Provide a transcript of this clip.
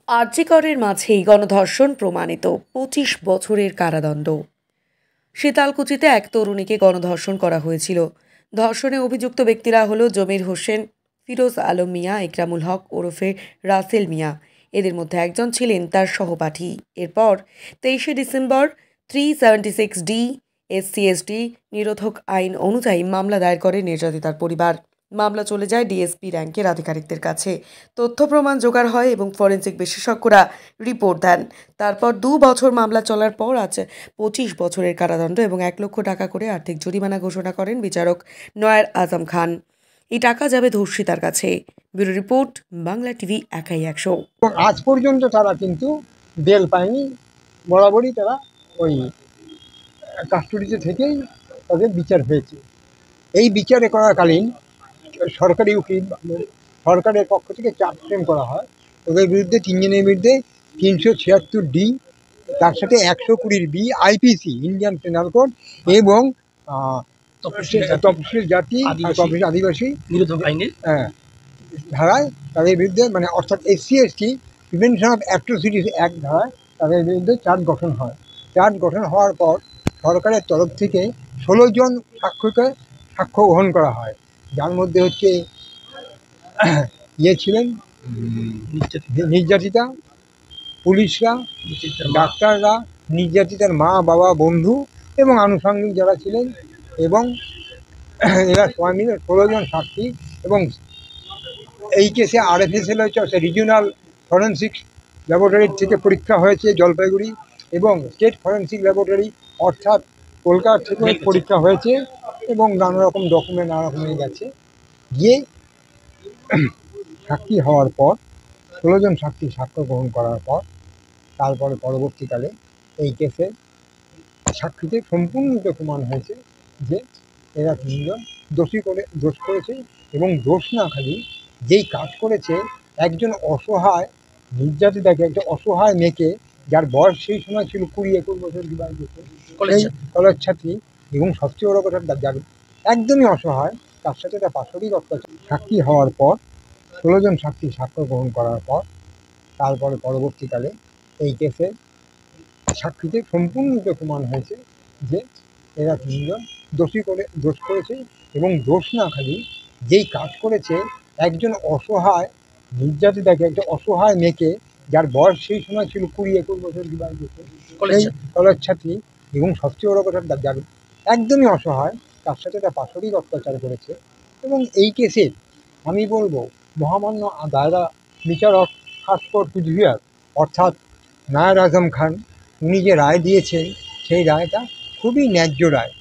আর.জি. করের মাঝেই গণধর্ষণ প্রমাণিত, ২৫ বছরের কারাদণ্ড। শীতালকুচিতে এক তরুণীকে গণধর্ষণ করা হয়েছিল। ধর্ষণে অভিযুক্ত ব্যক্তিরা হলো জমির হোসেন, ফিরোজ আলম মিয়া, ইকরামুল হক ওরফে রাসেল মিয়া। এদের মধ্যে একজন ছিলেন তার সহপাঠী। এরপর ২৩শে ডিসেম্বর 376D SC/ST নিরোধক আইন অনুযায়ী মামলা দায়ের করে নির্যাতিতার পরিবার। মামলা চলে যায় ডিএসপি র্যাঙ্কের আধিকারিকদের কাছে। তথ্য প্রমাণ জোগাড় হয় এবং ফরেনসিক বিশেষজ্ঞরা রিপোর্ট দেন। তারপর ২ বছর মামলা চলার পর আজ ২৫ বছরের কারাদণ্ড এবং ১ লক্ষ টাকা করে আর্থিক জরিমানা ঘোষণা করেন বিচারক নয়ার আজম খান। এই টাকা যাবে ধর্ষিতার কাছে। ব্যুরো রিপোর্ট, বাংলা টিভি একাই ১০০। আজ পর্যন্ত তারা কিন্তু বেল পায়নি। বরাবরই তারা ওই কাস্টডিতে থেকেই তাদের বিচার হয়েছে। এই বিচারে করাকালীন সরকারি উকিল সরকারের পক্ষ থেকে চার্জ ফ্রেম করা হয়। ওদের বিরুদ্ধে ৩ জনের বিরুদ্ধে ৩৭৬D, তার সাথে ১২০B IPC ইন্ডিয়ান পেনাল কোড এবং তফসিলি জাতি তফসিলি আদিবাসী নিরোধক আইনের ধারায় তাদের বিরুদ্ধে, মানে অর্থাৎ SC/ST prevention of atrocities act ধারায় তাদের বিরুদ্ধে চার্জ গঠন হয়। চার্জ গঠন হওয়ার পর সরকারের তরফ থেকে ১৬ জন সাক্ষ্যকে সাক্ষ্য গ্রহণ করা হয়, যার মধ্যে হচ্ছে ছিলেন নির্যাতিতা, পুলিশরা, ডাক্তাররা, নির্যাতিতার মা বাবা, বন্ধু এবং আনুষঙ্গিক যারা ছিলেন, এবং এরা সবাই মিলে ১৬ জন সাক্ষী। এবং এই কেসে RFSL হচ্ছে রিজিওনাল ফরেন্সিক ল্যাবরেটরি থেকে পরীক্ষা হয়েছে জলপাইগুড়ি, এবং স্টেট ফরেন্সিক ল্যাবরেটরি অর্থাৎ কলকাতা থেকে পরীক্ষা হয়েছে, এবং নানা রকম ডকুমেন্ট নানা রকমের গেছে। গিয়ে সাক্ষী হওয়ার পর ১৬ জন সাক্ষী সাক্ষ্য গ্রহণ করার পর তারপরে পরবর্তীকালে এই কেসে সাক্ষীতে সম্পূর্ণরূপে প্রমাণ হয়েছে যে এরা ৩ জন দোষ করেছে, এবং দোষ না খালি যেই কাজ করেছে, একজন অসহায় নির্যাতিতাকে, একটা অসহায় মেয়েকে, যার বয়স সেই সময় ছিল ২০-২১ বছর বিবাহিত, এই কলেজ ছাত্রী, এবং সবচেয়ে বড় কথা যার একদমই অসহায়, তার সাথে একটা পাশবিক অত্যাচার। সাক্ষী হওয়ার পর ১৬ জন সাক্ষী সাক্ষ্য গ্রহণ করার পর তারপরে পরবর্তীকালে এই কেসে সাক্ষীতে সম্পূর্ণরূপে প্রমাণ হয়েছে যে এরা ৩ জন দোষ করেছে, এবং দোষ না খালি যেই কাজ করেছে, একজন অসহায় নির্যাতিতাকে, একটা অসহায় মেয়েকে, যার বয়স সেই সময় ছিল ২০-২১ বছর বিবাহিত, এই কলেজ ছাত্রী, এবং সবচেয়ে বড় কথা যার একদমই অসহায়, তার সাথে একটা পাশবিক অত্যাচার করেছে। এবং এই কেসে আমি বলবো মহামান্য দায়রা বিচারক ফার্স্ট কোর্ট কুচবিহার অর্থাৎ নয়ার আজম খান, উনি যে রায় দিয়েছেন সেই রায়টা খুবই ন্যায্য রায়।